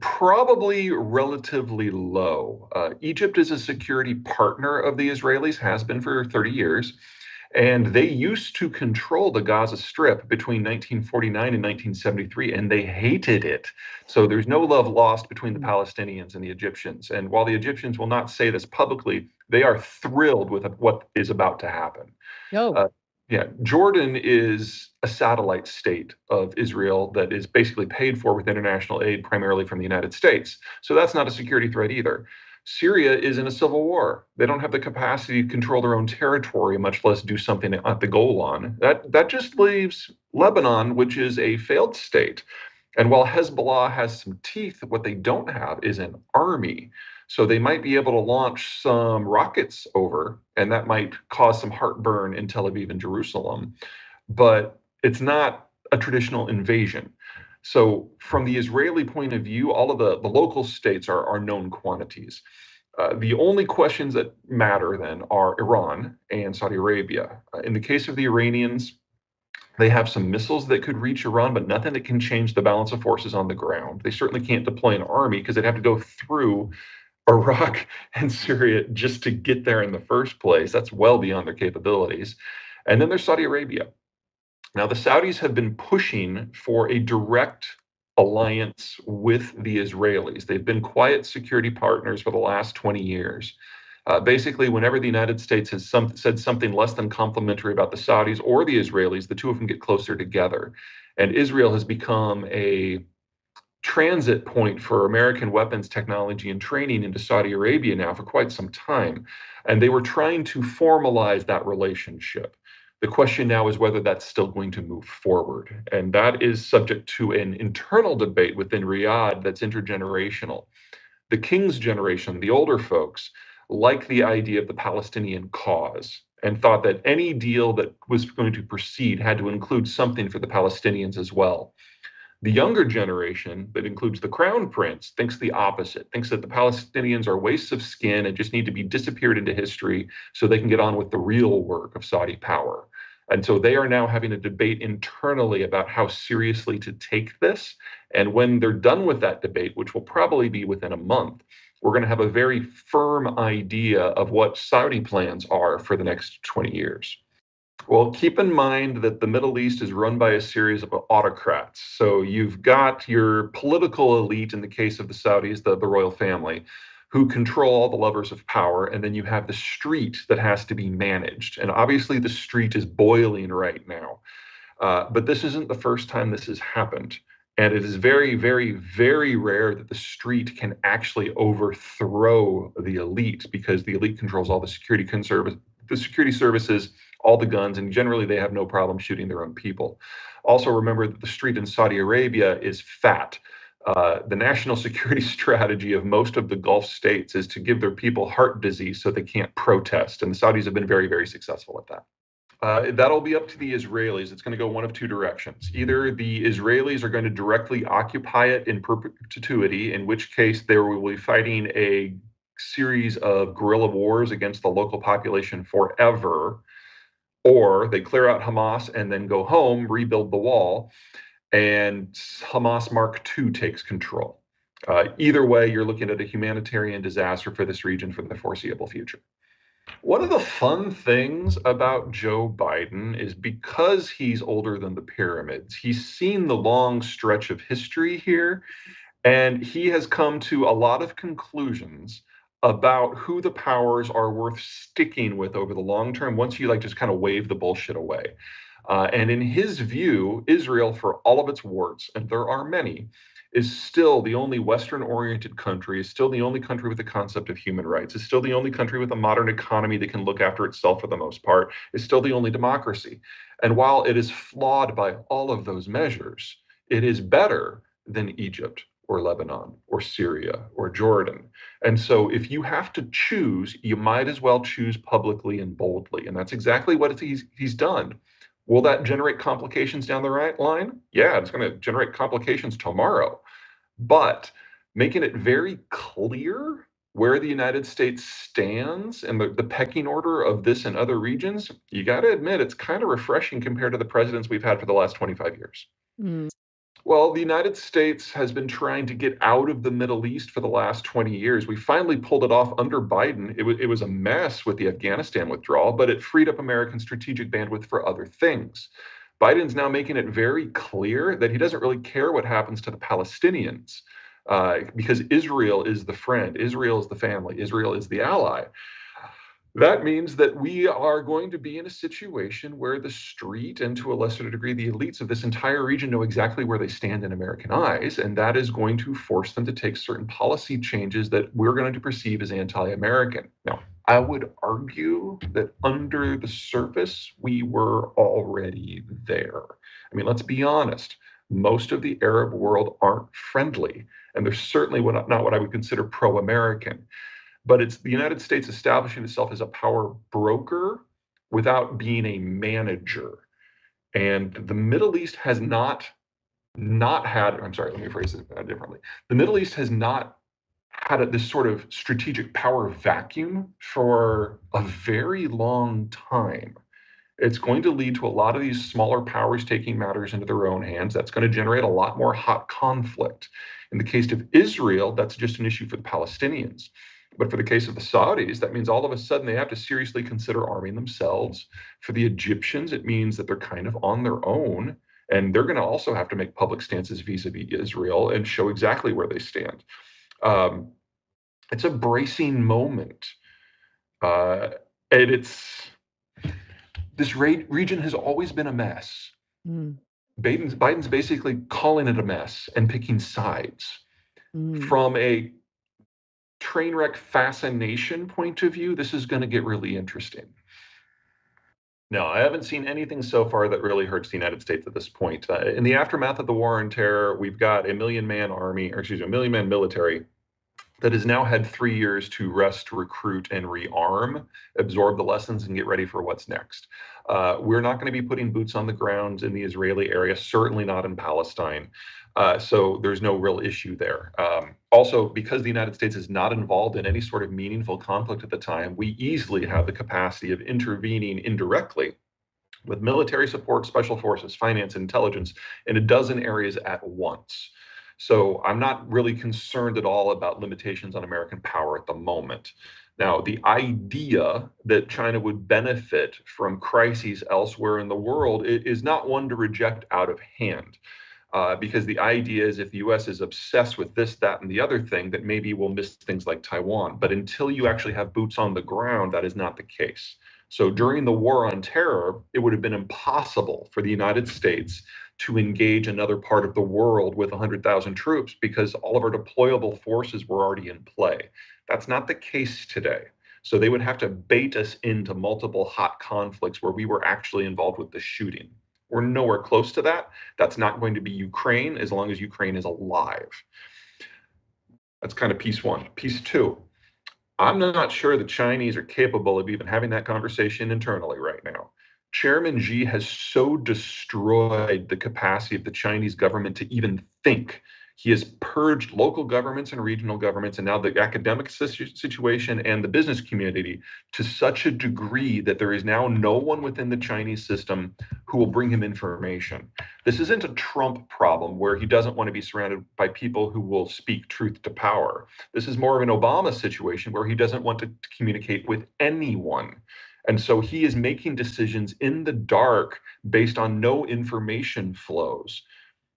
Probably relatively low. Egypt is a security partner of the Israelis, has been for 30 years, and they used to control the Gaza Strip between 1949 and 1973, and they hated it. So there's no love lost between the Palestinians and the Egyptians. And while the Egyptians will not say this publicly, they are thrilled with what is about to happen. No. Uh, yeah, Jordan is a satellite state of Israel that is basically paid for with international aid, primarily from the United States. So that's not a security threat either. Syria is in a civil war. They don't have the capacity to control their own territory, much less do something at the Golan. That just leaves Lebanon, which is a failed state. And while Hezbollah has some teeth, what they don't have is an army. So they might be able to launch some rockets over, and that might cause some heartburn in Tel Aviv and Jerusalem. But it's not a traditional invasion. So, from the Israeli point of view, all of the local states are known quantities. The only questions that matter then are Iran and Saudi Arabia. In the case of the Iranians, they have some missiles that could reach Iran, but nothing that can change the balance of forces on the ground. They certainly can't deploy an army because they'd have to go through Iraq and Syria just to get there in the first place. That's well beyond their capabilities. And then there's Saudi Arabia. Now, the Saudis have been pushing for a direct alliance with the Israelis. They've been quiet security partners for the last 20 years. Basically, whenever the United States has said something less than complimentary about the Saudis or the Israelis, the two of them get closer together. And Israel has become a transit point for American weapons technology and training into Saudi Arabia now for quite some time. And they were trying to formalize that relationship. The question now is whether that's still going to move forward. And that is subject to an internal debate within Riyadh that's intergenerational. The King's generation, the older folks, liked the idea of the Palestinian cause and thought that any deal that was going to proceed had to include something for the Palestinians as well. The younger generation, that includes the crown prince, thinks the opposite, thinks that the Palestinians are wastes of skin and just need to be disappeared into history so they can get on with the real work of Saudi power. And so they are now having a debate internally about how seriously to take this. And when they're done with that debate, which will probably be within a month, we're going to have a very firm idea of what Saudi plans are for the next 20 years. Well, keep in mind that the Middle East is run by a series of autocrats. So you've got your political elite, in the case of the Saudis, the royal family, who control all the levers of power. And then you have the street that has to be managed. And obviously, the street is boiling right now. But this isn't the first time this has happened. And it is very, very, very rare that the street can actually overthrow the elite because the elite controls all the security services, all the guns, and generally they have no problem shooting their own people. Also, remember that the street in Saudi Arabia is fat. The national security strategy of most of the Gulf states is to give their people heart disease so they can't protest. And the Saudis have been very, very successful at that. That'll be up to the Israelis. It's going to go one of two directions. Either the Israelis are going to directly occupy it in perpetuity, in which case they will be fighting a series of guerrilla wars against the local population forever, or they clear out Hamas and then go home, rebuild the wall, and Hamas Mark II takes control. Either way, you're looking at a humanitarian disaster for this region for the foreseeable future. One of the fun things about Joe Biden is because he's older than the pyramids, he's seen the long stretch of history here, and he has come to a lot of conclusions about who the powers are worth sticking with over the long term once you just kind of wave the bullshit away. And in his view, Israel, for all of its warts, and there are many, is still the only Western-oriented country, is still the only country with the concept of human rights, is still the only country with a modern economy that can look after itself for the most part, is still the only democracy. And while it is flawed by all of those measures, it is better than Egypt or Lebanon or Syria or Jordan. And so if you have to choose, you might as well choose publicly and boldly. And that's exactly what he's done. Will that generate complications down the right line? Yeah, it's going to generate complications tomorrow. But making it very clear where the United States stands and the pecking order of this and other regions, you got to admit it's kind of refreshing compared to the presidents we've had for the last 25 years. Mm. Well, the United States has been trying to get out of the Middle East for the last 20 years. We finally pulled it off under Biden. It was a mess with the Afghanistan withdrawal, but it freed up American strategic bandwidth for other things. Biden's now making it very clear that he doesn't really care what happens to the Palestinians, because Israel is the friend, Israel is the family, Israel is the ally. That means that we are going to be in a situation where the street, and to a lesser degree, the elites of this entire region, know exactly where they stand in American eyes. And that is going to force them to take certain policy changes that we're going to perceive as anti American. Now, I would argue that under the surface, we were already there. I mean, let's be honest. Most of the Arab world aren't friendly, and they're certainly not what I would consider pro American. But it's the United States establishing itself as a power broker without being a manager. And the Middle East has not had, I'm sorry, let me phrase it differently. The Middle East has not had this sort of strategic power vacuum for a very long time. It's going to lead to a lot of these smaller powers taking matters into their own hands. That's going to generate a lot more hot conflict. In the case of Israel, that's just an issue for the Palestinians. But for the case of the Saudis, that means all of a sudden they have to seriously consider arming themselves. For the Egyptians, it means that they're kind of on their own, and they're going to also have to make public stances vis-a-vis Israel and show exactly where they stand. It's a bracing moment. And this region has always been a mess. Biden's basically calling it a mess and picking sides. From a train wreck fascination point of view, this is going to get really interesting. No, I haven't seen anything so far that really hurts the United States at this point. In the aftermath of the war on terror, we've got a million-man military that has now had 3 years to rest, recruit, and rearm, absorb the lessons, and get ready for what's next. We're not going to be putting boots on the ground in the Israeli area, certainly not in Palestine. So there's no real issue there. Also, because the United States is not involved in any sort of meaningful conflict at the time, we easily have the capacity of intervening indirectly with military support, special forces, finance, intelligence in a dozen areas at once. So I'm not really concerned at all about limitations on American power at the moment. Now, the idea that China would benefit from crises elsewhere in the world is not one to reject out of hand. Because the idea is if the US is obsessed with this, that, and the other thing, that maybe we'll miss things like Taiwan. But until you actually have boots on the ground, that is not the case. So during the war on terror, it would have been impossible for the United States to engage another part of the world with 100,000 troops because all of our deployable forces were already in play. That's not the case today. So they would have to bait us into multiple hot conflicts where we were actually involved with the shooting. We're nowhere close to that. That's not going to be Ukraine as long as Ukraine is alive. That's kind of piece one. Piece two, I'm not sure the Chinese are capable of even having that conversation internally right now. Chairman Xi has so destroyed the capacity of the Chinese government to even think. He has purged local governments and regional governments and now the academic situation and the business community to such a degree that there is now no one within the Chinese system who will bring him information. This isn't a Trump problem where he doesn't want to be surrounded by people who will speak truth to power. This is more of an Obama situation where he doesn't want to communicate with anyone. And so he is making decisions in the dark based on no information flows.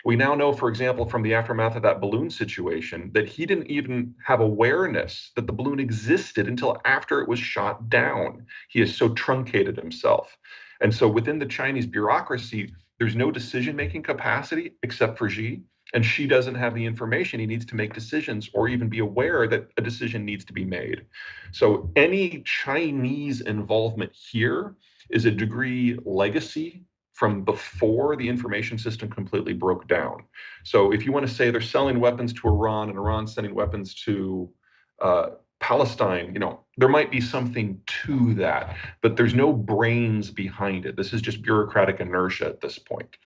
We now know, for example, from the aftermath of that balloon situation, that he didn't even have awareness that the balloon existed until after it was shot down. He has so truncated himself. And so within the Chinese bureaucracy, there's no decision-making capacity except for Xi. And Xi doesn't have the information he needs to make decisions or even be aware that a decision needs to be made. So any Chinese involvement here is a degree legacy from before the information system completely broke down. So if you want to say they're selling weapons to Iran and Iran's sending weapons to Palestine, there might be something to that, but there's no brains behind it. This is just bureaucratic inertia at this point.